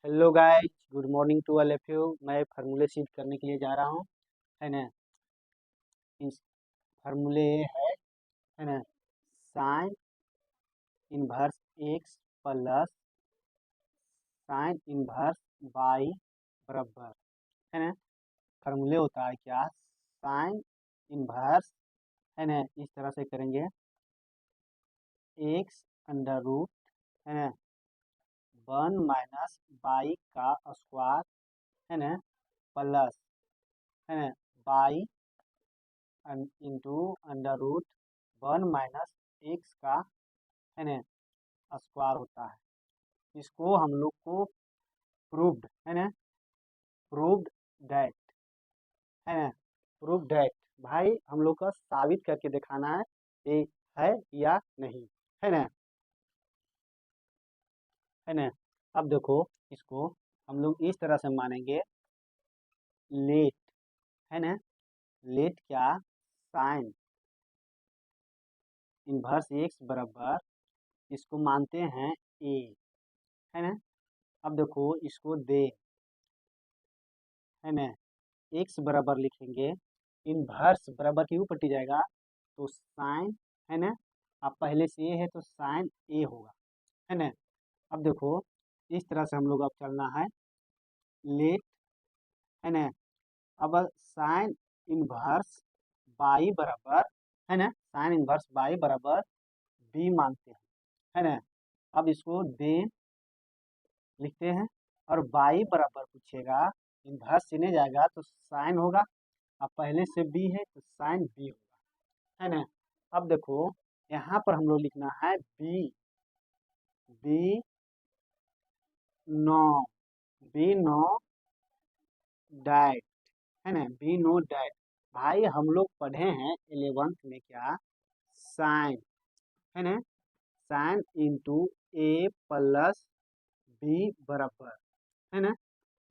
Hello guys, good morning to all of you. मैं फार्मूले seed करने के लिए जा रहा हूँ, है ना। इस फार्मूले है ना, sine inverse X plus sine inverse Y बराबर, है ना। फार्मूले होता है क्या, साइन इनवर्स, है ना। इस तरह से करेंगे, एक्स अंडर रूट, है ना, 1 - का स्क्वायर, है ना, प्लस, है ना, Y into under root 1 - X का, है ना, स्क्वायर होता है। इसको हम लोग को प्रूव्ड, है ना, प्रूव्ड दैट, है ना, प्रूव्ड दैट। भाई हम लोग का साबित करके दिखाना है ये है या नहीं, है ना, है ना। अब देखो, इसको हम लोग इस तरह से मानेंगे, लेट, है ना, लेट क्या, साइन इनवर्स एक्स बराबर, इसको मानते हैं ए, है ना। अब देखो इसको दे, है ना, एक्स बराबर लिखेंगे, इनवर्स बराबर क्यों पट्टी जाएगा, तो साइन, है ना, अब पहले से ए है तो साइन ए होगा, है ना। अब देखो इस तरह से हम लोग अब चलना है, लेट, है ना, अब साइन इनवर्स बाई बराबर, है ना, साइन इनवर्स बाई बराबर बी मानते हैं, है ना। अब इसको दे लिखते हैं, और बाई बराबर पूछेगा, इनवर्स चले जाएगा तो साइन होगा, अब पहले से बी है तो साइन बी होगा, है ना। अब देखो यहाँ पर हम लोग लिखना है we, we know, we know that, है ना, बी नो डैट। भाई हम लोग पढ़े हैं 11th में क्या, साइन, है ना, sign into A plus B बराबर, है ना।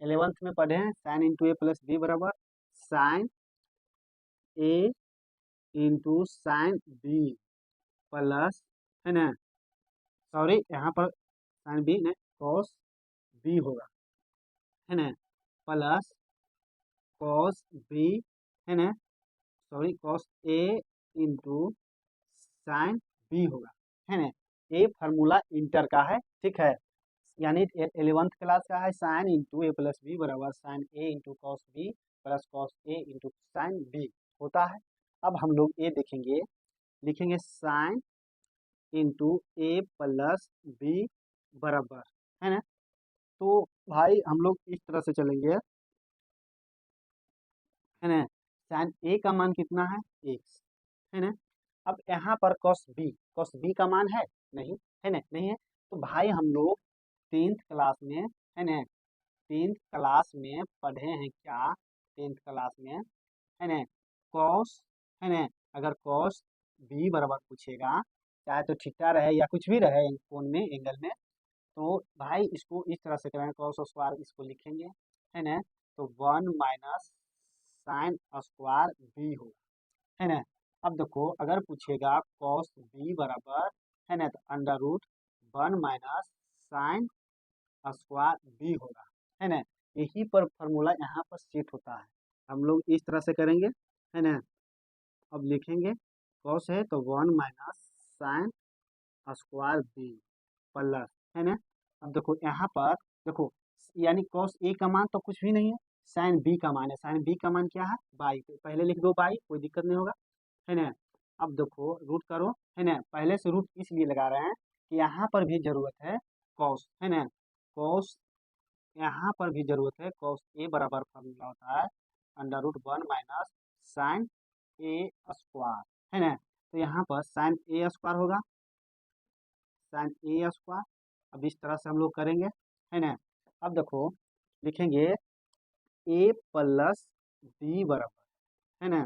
11th में पढ़े हैं sign into A plus B बराबर sine A into sine B plus, है ना, सॉरी यहाँ पर साइन बी ने कॉस बी होगा, है ना, प्लस कॉस बी, है ना, sorry cos A into sine B होगा, है ना। ये फार्मूला इंटर का है, ठीक है, यानी 11th क्लास का है, sine into A plus B बराबर sine A into cos B plus cos A into sine B होता है। अब हम लोग ये देखेंगे, लिखेंगे sine into A plus B बराबर, है ना। तो भाई हम लोग इस तरह से चलेंगे, है ना, साइन ए का मान कितना है, एक्स, है ना। अब यहाँ पर कॉस बी का मान नहीं है ना, नहीं है। तो भाई हम लोग 10th क्लास में, है ना, 10th क्लास में पढ़े हैं क्या, 10th क्लास में, है ना, कॉस, है ना, अगर कॉस बी बराबर पूछेगा, चाहे तो थीटा रहे या कुछ भी रहे कोण में, एंगल में, तो भाई इसको इस तरह से करेंगे, कॉस स्क्वायर इसको लिखेंगे, है ना, तो 1 - साइन स्क्वायर बी होगा, है ना। अब देखो अगर पूछेगा कॉस बी बराबर, है ना, तो under root 1 - sine square B होगा, है ना। यही पर फॉर्मूला यहाँ पर सेट होता है, हम लोग इस तरह से करेंगे, है ना। अब लिखेंगे कॉस है तो 1 - साइन स्क्वायर बी प्लस, है ना। अब देखो यहाँ पर, देखो यानी कॉस ए का मान तो कुछ भी नहीं है, साइन बी का मान है, साइन बी का मान क्या है, बाई, पहले लिख दो बाई, कोई दिक्कत नहीं होगा, है ना। अब देखो रूट करो, है ना, पहले से रूट इसलिए लगा रहे हैं कि यहाँ पर भी जरूरत है कॉस, है ना, कॉस, यहाँ पर भी जरूरत है कॉस ए बराबर फॉर्मूला होता है अंडर रूट 1 - साइन ए स्क्वायर, है ना। तो यहाँ पर साइन ए स्क्वायर होगा, साइन ए स्क्वायर। अब इस तरह से हम लोग करेंगे, है ना। अब देखो लिखेंगे ए प्लस बी बराबर, है ना,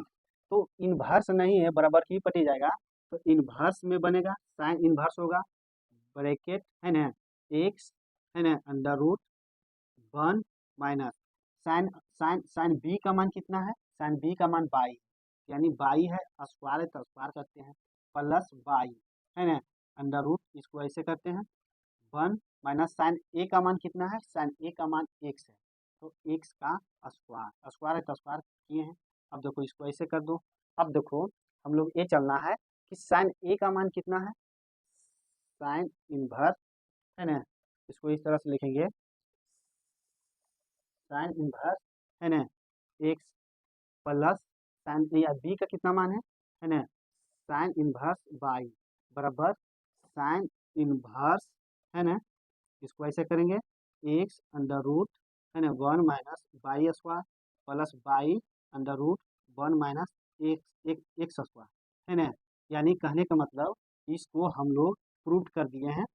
तो इनवर्स नहीं है, बराबर की पटी जाएगा, तो इनवर्स में बनेगा, साइन इनवर्स होगा, ब्रैकेट, है ना, एक्स, है ना, under root 1 - sine sine sine B का मान कितना है, साइन बी का मान बाई, यानी बाई है, स्क्वायर है तो स्क्वायर करते हैं, प्लस बाई, है ना, अंडर रूट इसको ऐसे करते हैं 1 माइनस साइन ए का मान कितना है, साइन ए का मान एक्स है, तो एक्स का स्क्वायर, स्क्वायर है तो स्क्वायर किए हैं। अब देखो इसको ऐसे कर दो। अब देखो हम लोग ये चलना है कि साइन ए का मान कितना है, साइन इनवर्स, है ना, इसको इस तरह से लिखेंगे, साइन इनवर्स, है ना, एक्स प्लस साइन या बी का कितना मान है ना, साइन इनवर्स बाई बराबर साइन इनवर्स, है ना, इसको ऐसे करेंगे, एक्स अंडर रूट, है ना, 1 - Y square plus Y under root 1 - X square, है ना। यानी कहने का मतलब इसको हम लोग प्रूव कर दिए हैं,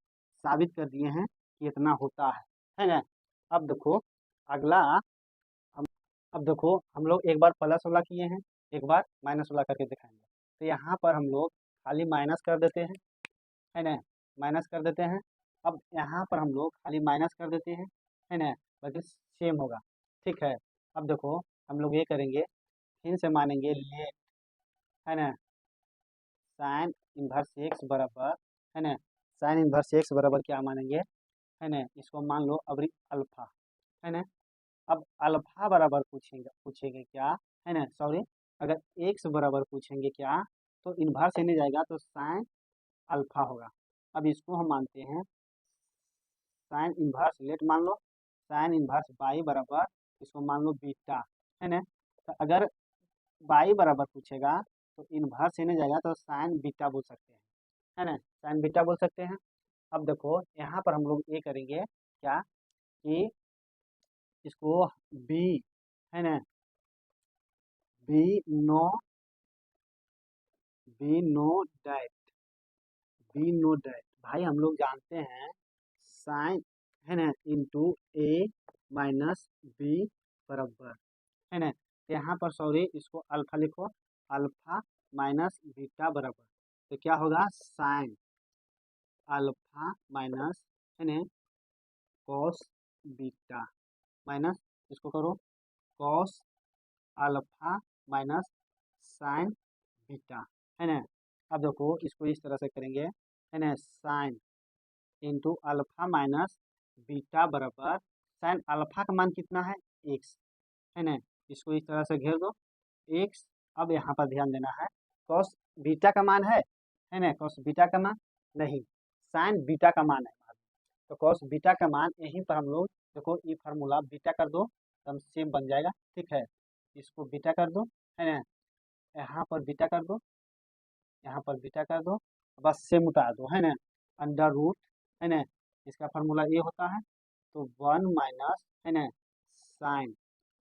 साबित कर दिए हैं कि इतना होता है ना। अब देखो अगला, हम अब देखो हम लोग एक बार प्लस वाला किए हैं, एक बार माइनस वाला करके दिखाएंगे। तो यहाँ पर हम लोग खाली माइनस कर देते हैं, है ना, माइनस कर देते हैं। अब यहाँ पर हम लोग खाली माइनस कर देते हैं, है ना, बाकी सेम होगा, ठीक है। अब देखो हम लोग ये करेंगे, फिर से मानेंगे लेट, है ना, साइन इनवर्स एक्स बराबर, है ना, साइन इनवर्स एक्स बराबर क्या मानेंगे, है ना, इसको मान लो अभी अल्फा, है ना। अब अल्फा बराबर पूछेंगे पूछेंगे क्या, है ना, सॉरी, अगर एक्स बराबर पूछेंगे क्या तो इन्वर्स से नहीं जाएगा तो साइन अल्फा होगा। अब इसको हम मानते हैं साइन इन्वर्स लेट मान लो, साइन इन्वर्स बाई बराबर इसको मान लो बीटा, है ना। तो अगर बाई बराबर पूछेगा तो इन्वर्स से नहीं जाएगा तो साइन बीटा बोल सकते हैं, है ना, साइन बीटा बोल सकते हैं। अब देखो यहाँ पर हम लोग ये करेंगे क्या कि इसको बी, है ना, we know, we know that, we know that भाई हम लोग जानते हैं साइन, है ना, इंटू ए माइनस बी बराबर, है ना। तो यहाँ पर सॉरी इसको अल्फा लिखो, अल्फा माइनस बीटा बराबर, तो क्या होगा साइन अल्फा माइनस, है ना, कॉस बीटा माइनस इसको करो cos alpha minus sign beta, है ना। अब देखो इसको इस तरह से करेंगे, है ना, sine into alpha minus beta बराबर साइन अल्फा का मान कितना है एक्स, है ना, इसको इस तरह से घेर दो एक्स। अब यहाँ पर ध्यान देना है कॉस बीटा का मान है ना, कॉस बीटा का मान नहीं, साइन बीटा का मान है, तो कॉस बीटा का मान यहीं पर हम लोग देखो ये फार्मूला बीटा कर दो तो हम सेम बन जाएगा, ठीक है, इसको बीटा कर दो, है ना, यहाँ पर बीटा कर दो, यहाँ पर बीटा कर दो, बस सेम उतार दो, है ना, अंडर रूट, है ना, इसका फार्मूला ये होता है, तो 1 - है ना, साइन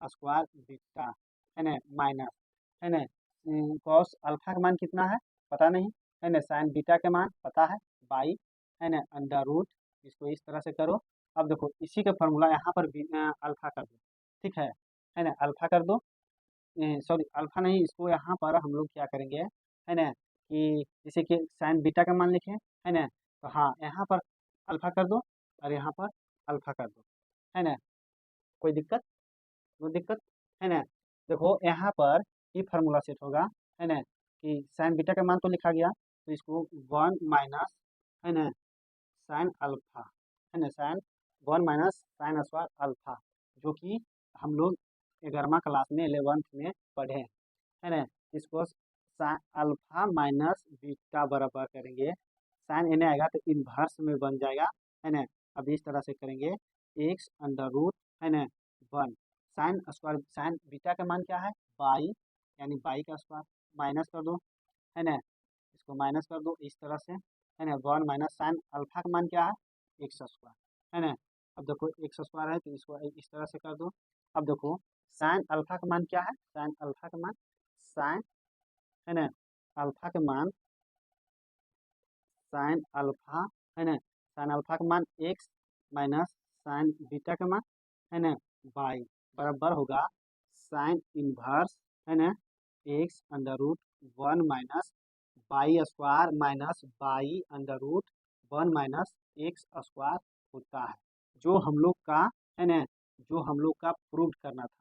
स्क्वायर बीटा, है ना, माइनस, है ना, कॉस अल्फा का मान कितना है पता नहीं, है ना, साइन बीटा का मान पता है बाई, है ना, अंडर रूट, इसको इस तरह से करो। अब देखो इसी का फार्मूला यहाँ पर अल्फा कर दो, ठीक है ना, अल्फा कर दो, सॉरी अल्फा नहीं, इसको यहाँ पर हम लोग क्या करेंगे, है ना, कि जैसे कि साइन बीटा का मान लिखे, है ना, तो हाँ यहाँ पर अल्फा कर दो और यहाँ पर अल्फा कर दो, है ना, कोई दिक्कत, कोई दिक्कत, है ना। देखो यहाँ पर ये फार्मूला सेट होगा, है ना, कि साइन बीटा का मान तो लिखा गया, तो इसको 1 - है ना, साइन अल्फा, है ना, साइन 1 - साइन स्क्वायर अल्फा, जो कि हम लोग 11वीं क्लास में 11th में पढ़े हैं, है ना। इसको अल्फा माइनस बीटा बराबर करेंगे, साइन एन आएगा तो इनवर्स में बन जाएगा, है ना। अब इस तरह से करेंगे एक्स अंडर रूट, है ना, 1 साइन स्क्वायर, साइन बीटा का मान क्या है बाई, यानी बाई का स्क्वायर माइनस कर दो, है ना, इसको माइनस कर दो इस तरह से, है ना, 1 - साइन अल्फा का मान क्या है एक्स स्क्वायर, है ना। अब देखो एक्स स्क्वायर है तो इसको इस तरह से कर दो। अब देखो साइन अल्फा का मान क्या है, साइन अल्फा का मान साइन, है ना, अल्फा का मान साइन अल्फा, है ना, साइन अल्फा का मान एक्स माइनस साइन बीटा का मान, है ना, बाई बराबर होगा साइन इनवर्स, है ना, X under root 1 - Y square minus Y under root 1 - X square होता है, जो हम लोग का, है ना, जो हम लोग का प्रूव करना था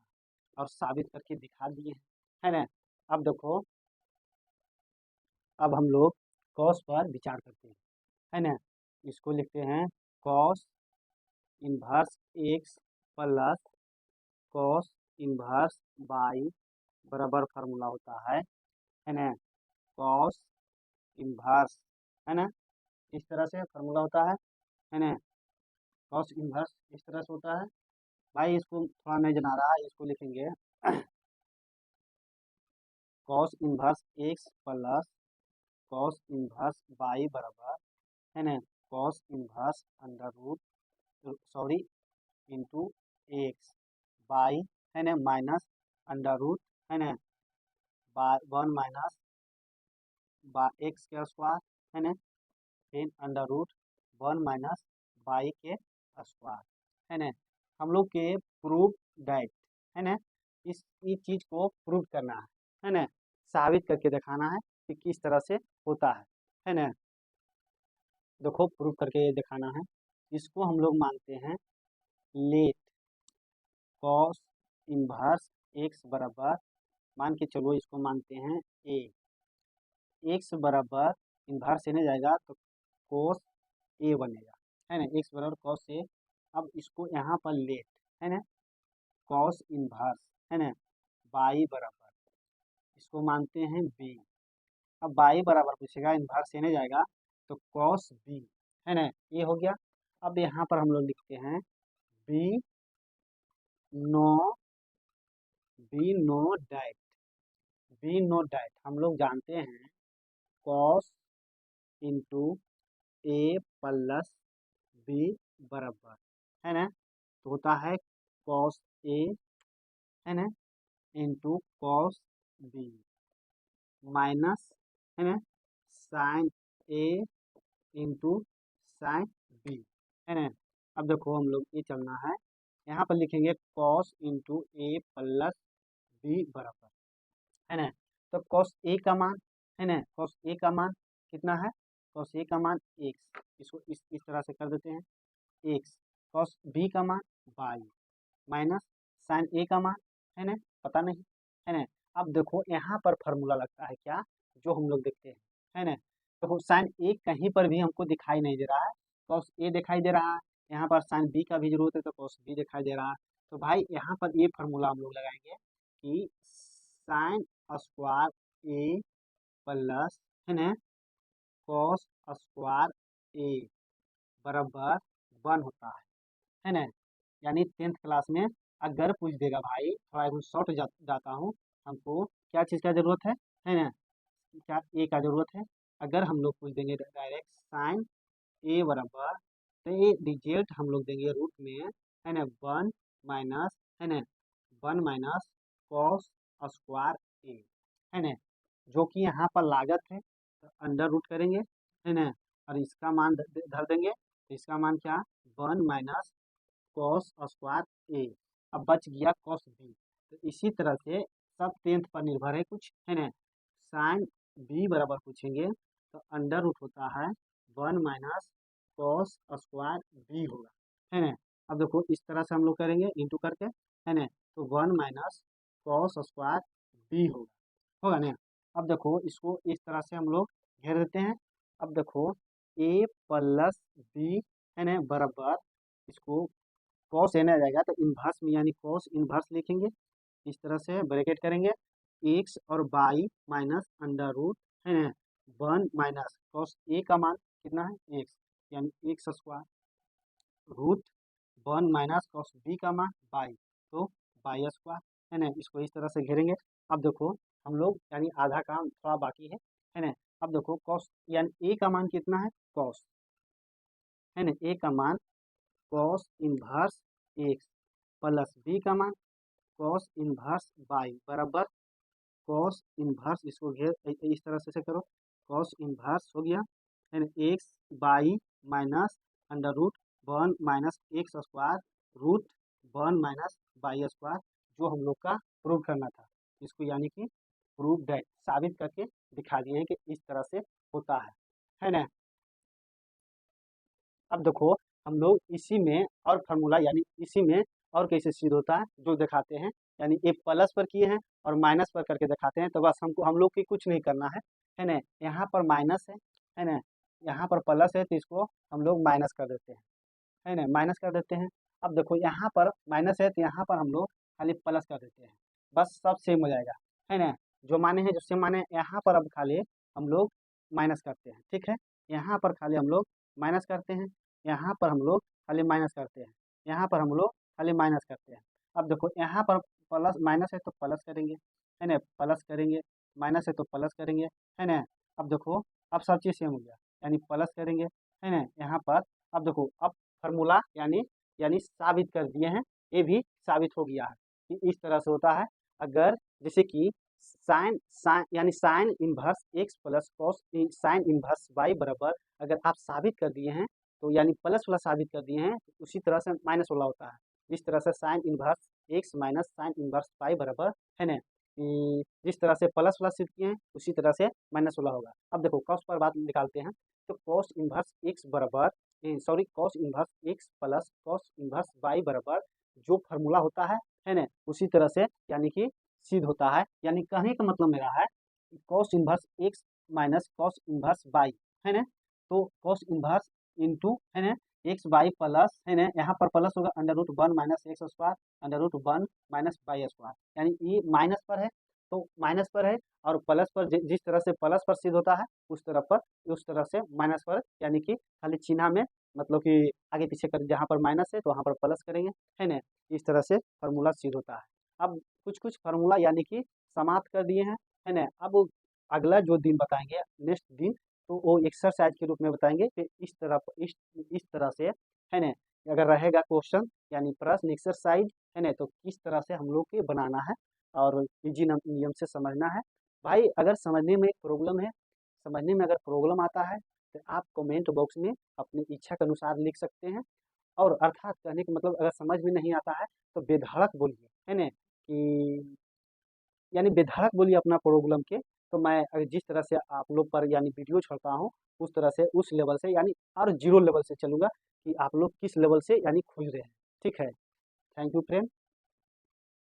और साबित करके दिखा दिए हैं, है ना। अब देखो अब हम लोग कॉस पर विचार करते हैं, है ना, इसको लिखते हैं cos inverse X plus cos inverse Y बराबर फार्मूला होता है ना, कॉस इन्वर्स, है ना, इस तरह से फार्मूला होता है ना, कॉस इन्वर्स इस तरह से होता है भाई। इसको थोड़ा नहीं जना रहा है, इसको लिखेंगे cos inverse X plus cos inverse Y बराबर, है ना, cos inverse under root sorry into X Y, है ना, माइनस अंडर रूट, है ना, बाय 1 माइनस बाई एक्स के स्क्वायर, है ना, फिर अंडर रूट 1 माइनस बाई के स्क्वायर, है ना। हम लोग के प्रूव दैट, है ना, इस चीज़ को प्रूव करना है ना, साबित करके दिखाना है कि किस तरह से होता है ना। देखो प्रूव करके दिखाना है। इसको हम लोग मानते हैं लेट कॉस इन्वर्स एक्स बराबर, मान के चलो इसको मानते हैं ए, एक्स बराबर इन्वर्स से नहीं जाएगा तो कोस ए बनेगा, है ना, एक्स बराबर कॉस ए। अब इसको यहाँ पर लेट, है ना, कॉस इन्वर्स, है ना, बाई बराबर, इसको मानते हैं बी। अब बाई बराबर पूछेगा, इन्वर्स से नहीं जाएगा तो कॉस बी, है ना, ये हो गया। अब यहाँ पर हम लोग लिखते हैं we know, we know that, we know that हम लोग जानते हैं cos into A plus B बराबर, है ना, तो होता है कॉस ए, है ना, इंटू कॉस बी माइनस, है ना, sign A into sine B, है ना। अब देखो हम लोग ये चलना है, यहाँ पर लिखेंगे cos into A plus B बराबर, है ना, तो कॉस ए का मान, है ना, कॉस ए का मान कितना है, कॉस ए का मान एक्स, इसको इस तरह से कर देते हैं एक्स, कॉस बी का मान बाई माइनस साइन ए का मान, है ना, पता नहीं, है ना। अब देखो यहाँ पर फार्मूला लगता है क्या, जो हम लोग देखते हैं, है ना, देखो साइन ए कहीं पर भी हमको दिखाई नहीं दे रहा है, कॉस ए दिखाई दे रहा है, यहाँ पर साइन बी का भी जरूरत है तो कॉस बी दिखाई दे रहा है। तो भाई यहाँ पर ये फार्मूला हम लोग लगाएंगे कि साइन स्क्वायर ए प्लस, है ना, कॉस स्क्वायर ए बराबर 1 होता है ना। यानी 10th क्लास में अगर पूछ देगा भाई, थोड़ा एकदम शॉर्ट जाता हूँ, हमको क्या चीज़ का जरूरत है ना, क्या ए का जरूरत है। अगर हम लोग पूछ देंगे डायरेक्ट साइन ए बराबर, तो ये रिजल्ट हम लोग देंगे रूट में, है ना, 1 माइनस, है ना, 1 माइनस कॉस स्क्वायर ए, है ना, जो कि यहाँ पर लागत है तो अंडर रूट करेंगे, है ना, और इसका मान धर देंगे, तो इसका मान क्या, 1 माइनस कॉस स्क्वायर ए। अब बच गया कॉस बी, तो इसी तरह से सब 10th पर निर्भर है कुछ, है ना। साइन बी बराबर पूछेंगे तो अंडर रूट होता है 1 माइनस कॉस स्क्वायर बी होगा, है ना। अब देखो इस तरह से हम लोग करेंगे इंटू करके, है ना, तो 1 माइनस कॉस स्क्वायर बी होगा ना। अब देखो इसको इस तरह से हम लोग घेर देते हैं। अब देखो ए प्लस बी, है ना, बराबर, इसको कॉस ए आ जाएगा तो इन्वर्स में यानी कॉस इन्वर्स लिखेंगे, इस तरह से ब्रैकेट करेंगे, एक्स और बाई माइनस अंडर रूट, है ना, 1 माइनस कॉस ए का मान कितना है एक्स, यानी X square root 1 minus cos B का मान बाई, तो बाई स्क्वायर, है ना, इसको इस तरह से घेरेंगे। अब देखो हम लोग यानी आधा काम थोड़ा बाकी है ना। अब देखो कॉस यानी ए का मान कितना है कॉस, है ना, ए का मान cos inverse X plus B का मान कॉस इन्वर्स बाई बराबर कॉस इन्वर्स, इसको घेर इस तरह से करो, कॉस इन्वर्स हो गया, है ना, X Y minus under root 1 minus X square root 1 minus Y square, जो हम लोग का प्रूव करना था, इसको यानी कि प्रूव दैट साबित करके दिखा दिए हैं कि इस तरह से होता है ना। अब देखो हम लोग इसी में और फार्मूला यानी इसी में और कैसे सिद्ध होता है जो दिखाते हैं, यानी ए प्लस पर किए हैं और माइनस पर करके दिखाते हैं, तो बस हमको हम लोग की कुछ नहीं करना है ना, यहाँ पर माइनस है ना, यहाँ पर प्लस है तो इसको हम लोग माइनस कर देते है ना, माइनस कर देते हैं। अब देखो यहाँ पर माइनस है तो यहाँ पर हम लोग खाली प्लस कर देते हैं, बस सब सेम हो जाएगा, है ना। जो माने हैं जो सेम माने हैं, यहाँ पर अब खाली हम लोग माइनस करते हैं, ठीक है। यहाँ पर खाली हम लोग माइनस करते हैं, यहाँ पर हम लोग खाली माइनस करते हैं, यहाँ पर हम लोग खाली माइनस करते हैं। अब देखो यहाँ पर प्लस माइनस है तो प्लस करेंगे, है ना, प्लस करेंगे, माइनस है तो प्लस करेंगे, है ना। अब देखो अब सब चीज़ सेम हो गया, यानी प्लस करेंगे, है ना, यहाँ पर। अब देखो अब फार्मूला यानी यानी साबित कर दिए हैं, ये भी साबित हो गया है कि इस तरह से होता है। अगर जैसे कि साइन साइन यानी sine inverse X plus cos sine inverse Y बराबर, अगर आप साबित कर दिए हैं तो यानी प्लस वाला साबित कर दिए हैं, तो उसी तरह से माइनस वाला होता है। जिस तरह से sine inverse X minus sine inverse Y बराबर, है ना, जिस तरह से प्लस वाला सिद्ध किए हैं उसी तरह से माइनस वाला होगा। अब देखो कॉस पर बात निकालते हैं, तो कॉस इनवर्स एक्स बराबर sorry cos inverse X plus cos inverse Y बराबर जो फार्मूला होता है ना, उसी तरह से यानी कि सिद्ध होता है। यानी कहने का मतलब मेरा है cos inverse X minus cos inverse Y, है ना, तो कॉस इनवर्स इंटू, है ना, एक्स वाई प्लस, है ना, यहाँ पर प्लस होगा under root one minus X square under root one minus Y square, यानी ये माइनस पर है तो माइनस पर है, और प्लस पर जिस तरह से प्लस पर सिद्ध होता है उस तरह से माइनस पर, यानी कि खाली चिन्ह में मतलब कि आगे पीछे कर, जहाँ पर माइनस है तो वहाँ पर प्लस करेंगे, है ना। इस तरह से फार्मूला सिद्ध होता है। अब कुछ कुछ फार्मूला यानी कि समाप्त कर दिए हैं, है ना। अब अगला जो दिन बताएंगे नेक्स्ट दिन, तो वो एक्सरसाइज के रूप में बताएंगे कि इस तरह से, है ना, अगर रहेगा क्वेश्चन यानी प्रश्न एक्सरसाइज, है ना, तो किस तरह से हम लोग के बनाना है और इजी नियम से समझना है। भाई अगर समझने में प्रॉब्लम है, समझने में अगर प्रॉब्लम आता है तो आप कमेंट बॉक्स में अपनी इच्छा के अनुसार लिख सकते हैं। और अर्थात कहने का मतलब अगर समझ में नहीं आता है तो बेधड़क बोलिए, है ना, कि यानी बेधड़क बोलिए अपना प्रॉब्लम के। तो मैं जिस तरह से आप लोग पर यानी वीडियो छोड़ता हूँ उस तरह से उस लेवल से यानी और जीरो लेवल से चलूँगा कि आप लोग किस लेवल से यानी खोज रहे हैं। ठीक है, थैंक यू फ्रेंड।